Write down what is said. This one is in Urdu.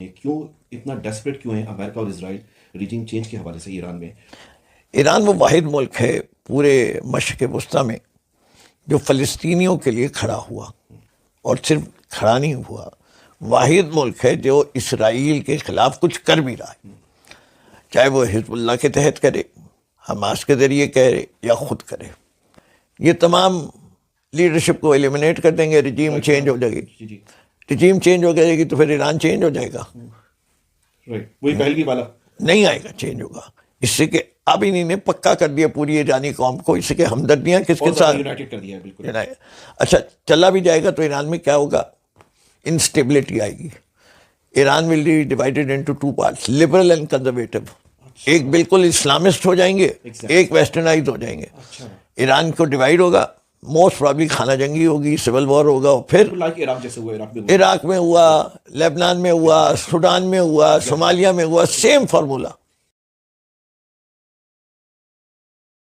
کیوں اتنا ڈیسپریٹ کیوں ہے امریکہ اور اسرائیل ریجیم چینج کے حوالے سے ایران میں؟ ایران وہ واحد ملک ہے پورے مشرق وسطیٰ میں جو فلسطینیوں کے لیے کھڑا ہوا، اور صرف کھڑا نہیں ہوا، واحد ملک ہے جو اسرائیل کے خلاف کچھ کر بھی رہا ہے، چاہے وہ حزب اللہ کے تحت کرے، حماس کے ذریعے کرے یا خود کرے۔ یہ تمام لیڈرشپ کو ایلیمنیٹ کر دیں گے، رجیم چینج ہو جائے گی، جی رجیم چینج ہو جائے گی تو پھر ایران چینج ہو جائے گا؟ رائٹ، وہی پہلوی والا نہیں آئے گا، چینج ہوگا۔ اس سے کہ اب انہوں نے پکا کر دیا پوری ایرانی قوم کو، اس سے کہ ہمدردیاں کس کے ساتھ یونائٹڈ کر دیا ہے بالکل۔ اچھا چلا بھی جائے گا تو ایران میں کیا ہوگا؟ انسٹیبلٹی آئے گی۔ Iran will be divided into two parts, liberal and conservative. ایک بالکل اسلامسٹ ہو جائیں گے، ایک ویسٹرنائز ہو جائیں گے۔ ایران کو ڈیوائیڈ ہوگا، موسٹ پرابلی خانہ جنگی ہوگی، سول وار ہوگا، پھر عراق جیسے ہوا، عراق میں ہوا، لیبنان میں ہوا، سوڈان میں ہوا، صومالیہ میں ہوا، سیم فارمولا۔